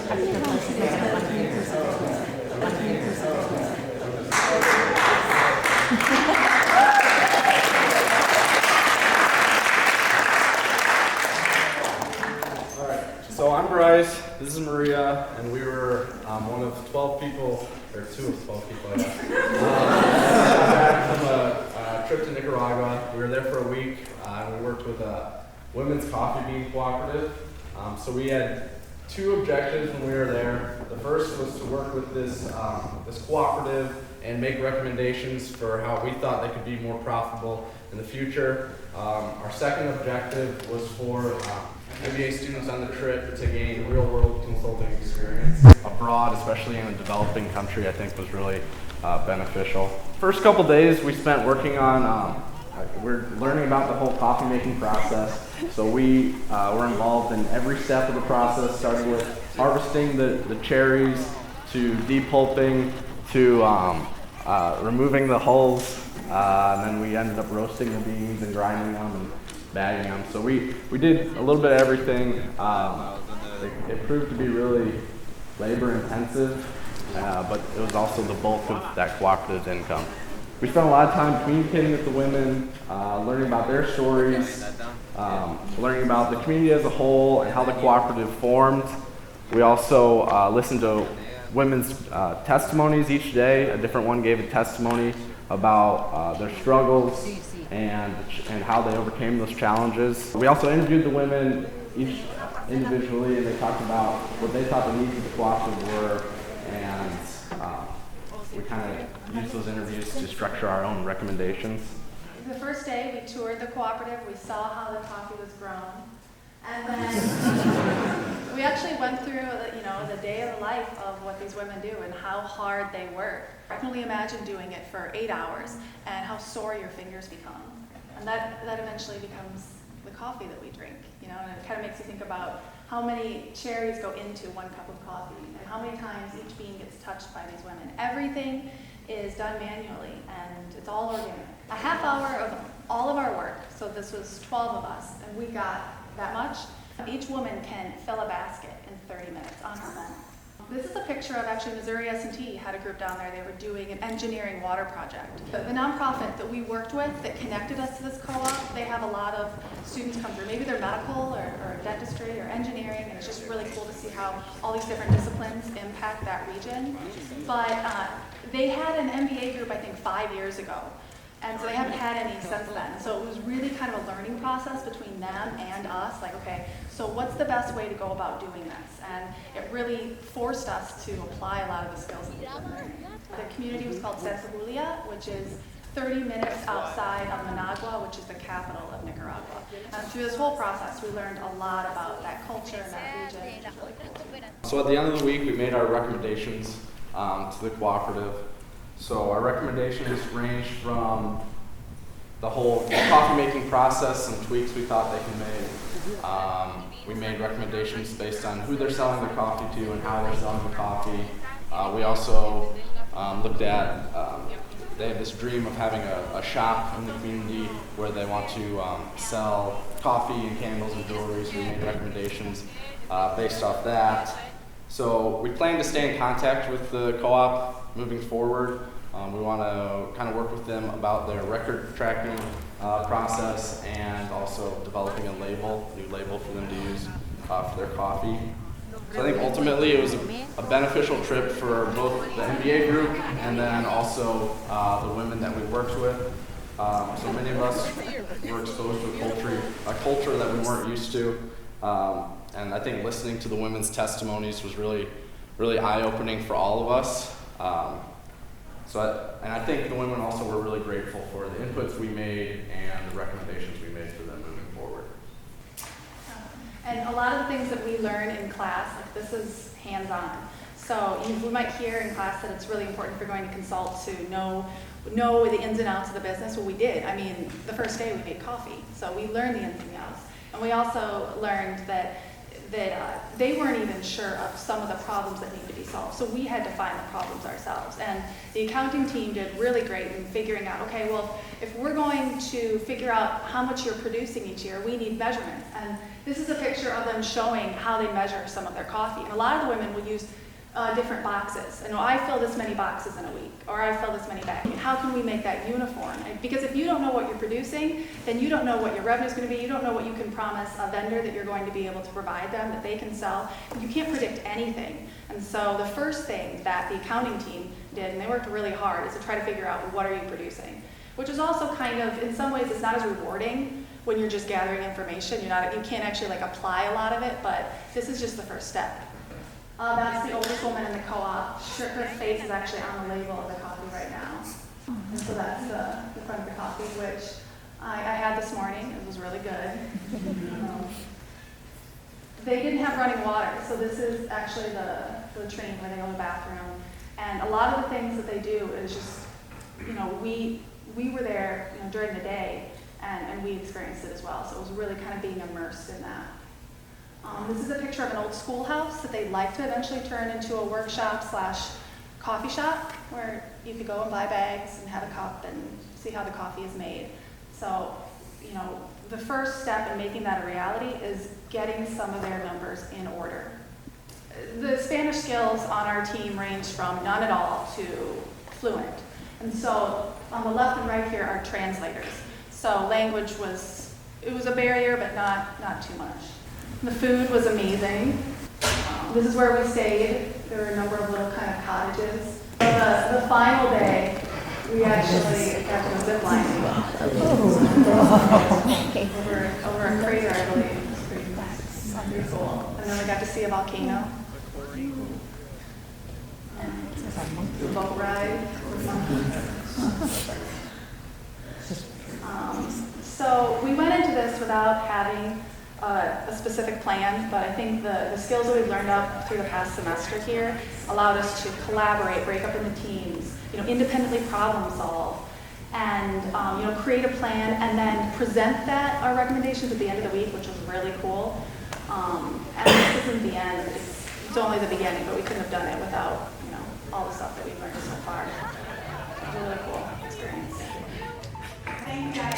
So I'm Bryce, this is Maria, and we were one of 12 people, or two of 12 people, I guess. Back from a trip to Nicaragua. We were there for a week, and we worked with a women's coffee bean cooperative. So we had two objectives when we were there. The first was to work with this cooperative and make recommendations for how we thought they could be more profitable in the future. Our second objective was for MBA students on the trip to gain real-world consulting experience abroad, especially in a developing country. I think was really beneficial. First couple days we spent working on, we're learning about the whole coffee making process. So we were involved in every step of the process, starting with harvesting the cherries, to depulping, to removing the hulls, and then we ended up roasting the beans and grinding them and bagging them. So we did a little bit of everything. It proved to be really labor intensive, but it was also the bulk of that cooperative's income. We spent a lot of time communicating with the women, learning about their stories, learning about the community as a whole and how the cooperative formed. We also listened to women's testimonies each day. A different one gave a testimony about their struggles and how they overcame those challenges. We also interviewed the women each individually, and they talked about what they thought the needs of the cooperative were, and we kind of used those interviews to structure our own recommendations. The first day we toured the cooperative, we saw how the coffee was grown, and then we actually went through the day of the life of what these women do and how hard they work. I can only imagine doing it for 8 hours and how sore your fingers become. And that eventually becomes the coffee that we drink, and it kind of makes you think about how many cherries go into 1 cup of coffee and how many times each bean gets touched by these women. Everything is done manually and it's all organic. A half hour of all of our work, so this was 12 of us, and we got that much. Each woman can fill a basket in 30 minutes on her own. This is a picture of actually Missouri S&T had a group down there. They were doing an engineering water project. The nonprofit that we worked with that connected us to this co-op, they have a lot of students come through. Maybe they're medical or dentistry or engineering, and it's just really cool to see how all these different disciplines impact that region. But they had an MBA group, I think, 5 years ago. And so they haven't had any since then. So it was really kind of a learning process between them and us. Like, okay, so what's the best way to go about doing this? And it really forced us to apply a lot of the skills that we've learned. The community was called Sensibulia, which is 30 minutes outside of Managua, which is the capital of Nicaragua. And through this whole process, we learned a lot about that culture and that region, which is really cool. So at the end of the week, we made our recommendations to the cooperative. So our recommendations ranged from the whole coffee making process, some tweaks we thought they can make. We made recommendations based on who they're selling their coffee to and how they're selling the coffee. We also looked at, they have this dream of having a shop in the community where they want to sell coffee and candles and jewelry, so we made recommendations based off that. So we plan to stay in contact with the co-op moving forward. We want to kind of work with them about their record tracking process and also developing a new label for them to use for their coffee. So I think ultimately it was a beneficial trip for both the MBA group and then also the women that we worked with. So many of us were exposed to a culture that we weren't used to. And I think listening to the women's testimonies was really, really eye-opening for all of us. And I think the women also were really grateful for the inputs we made and the recommendations we made for them moving forward. And a lot of the things that we learn in class, like this is hands-on. So we might hear in class that it's really important if you're going to consult to know the ins and outs of the business. Well, we did. I mean, the first day we made coffee, so we learned the ins and outs. And we also learned that that they weren't even sure of some of the problems that needed to be solved. So we had to find the problems ourselves. And the accounting team did really great in figuring out, okay, well, if we're going to figure out how much you're producing each year, we need measurements. And this is a picture of them showing how they measure some of their coffee. And a lot of the women will use different boxes. And I fill this many boxes in a week, or I fill this many bags. How can we make that uniform? Because if you don't know what you're producing, then you don't know what your revenue is going to be. You don't know what you can promise a vendor that you're going to be able to provide them, that they can sell. You can't predict anything. And so the first thing that the accounting team did, and they worked really hard, is to try to figure out, what are you producing? Which is also kind of, in some ways, it's not as rewarding when you're just gathering information. You can't actually apply a lot of it, but this is just the first step. That's the oldest woman in the co-op. Her face is actually on the label of the coffee right now. And so that's the front of the coffee, which I had this morning. It was really good. They didn't have running water, so this is actually the train where they go to the bathroom. And a lot of the things that they do is just, we were there during the day, and we experienced it as well. So it was really kind of being immersed in that. This is a picture of an old schoolhouse that they'd like to eventually turn into a workshop/coffee shop where you could go and buy bags and have a cup and see how the coffee is made. So, the first step in making that a reality is getting some of their numbers in order. The Spanish skills on our team range from none at all to fluent. And so on the left and right here are translators. So language was a barrier, but not too much. The food was amazing. This is where we stayed. There were a number of little kind of cottages. The final day, we actually got to go zip lining over a crater, I believe. It was pretty cool. And then we got to see a volcano. The boat ride. So we went into this without having a specific plan, but I think the skills that we've learned up through the past semester here allowed us to collaborate, break up into teams, independently problem solve, and create a plan and then present our recommendations at the end of the week, which was really cool. And this isn't the end; it's only the beginning, but we couldn't have done it without all the stuff that we've learned so far. It was a really cool experience. Thank you guys.